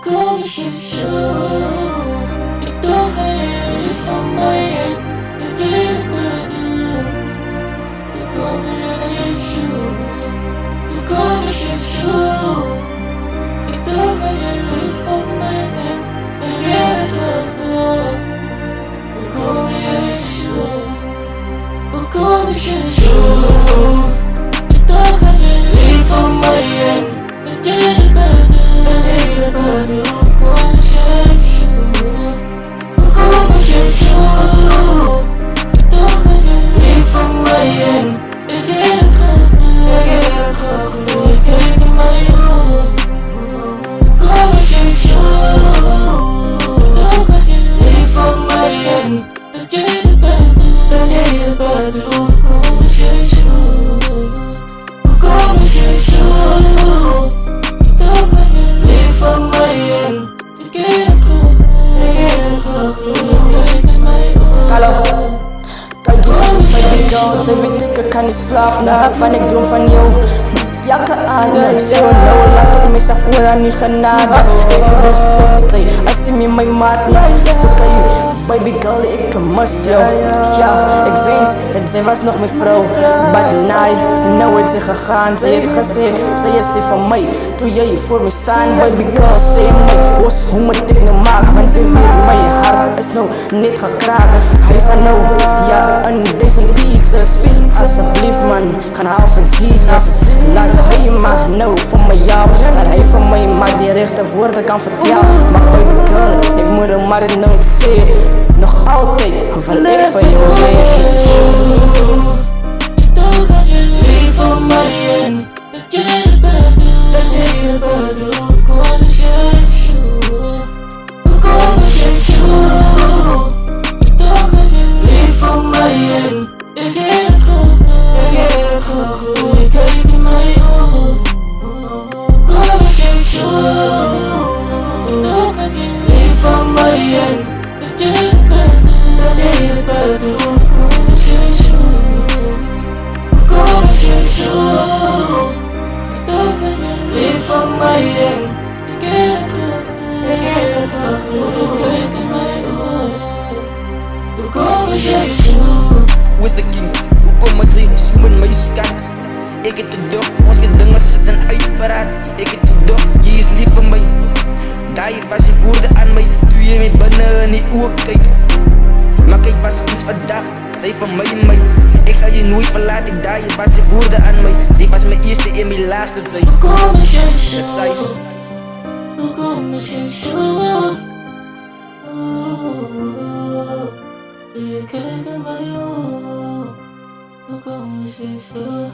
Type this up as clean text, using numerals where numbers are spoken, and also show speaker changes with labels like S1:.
S1: Como xixi, e torre ele famanha, e debadu, e como xixi, e como xixi, e torre ele famanha, e debadu, e como xixi, e como xixi, e torre ele famanha, e debadu. Como xixi, como xixi, e torre ele famanha, e debadu, e como xixi, e torre ele famanha, e debadu, como xixi, como xixi.
S2: Hallo, kijk je, baby girl, zij weet ik kan niet slapen. Hak van ik droom van jou, jakken aan. Zo nou laat ik mezelf voor aan die genade. Ik besef het, als je me mijn maat zo kan je, baby girl, ik mis jou. Ja, ik wens dat zij was nog mijn vrouw. Maar nee, nou is ze gegaan. Zij heeft gezegd, zij is lief van mij. Toen jij voor me staan, baby girl, zei mij, was hoe moet ik nou maken? Want ze weet mijn hart is nou niet gekraakt. Dus hij is nou, ja, in deze pieces. Alsjeblieft man, gaan haal van Jesus. Laat hij maar nou van mij jou. Dat hij van mij maar die rechte woorden kan vertellen. Maar baby girl, ik moet hem maar het nooit zien. Nog altijd wil ik van jou weten.
S1: Ik dacht aan je lief van mij en dat je het bedoelt. Como xixi, como xixi. Ik dacht aan je lief van mij en ik heb het gegroeid. Kijk in mij op. Como xixi, ik dacht aan je lief van mij en dat je het bedoelt. Como xixi, como xixi. Ik dacht aan je lief van mij en ik heb het gegroeid. Kijk in mij op. Como xixi.
S3: Hoe is de king? Hoe kom het zij? Ze moet mij skat. Ik heb het door, ons dingen zitten uitparaat. Ik heb het door, je is lief van mij. Daar was je woorden aan mij, toen je met binnen in die ogen kijkt. Maar kijk was eens vandaag, zij van mij en mij. Ik zal je nooit verlaten, ik daar je was je woorden aan mij. Zij was mijn eerste en mijn laatste, zij.
S1: Como xixi,
S3: Dat zei ze.
S1: como xixi. Je kijkt in mij op. Como xixi.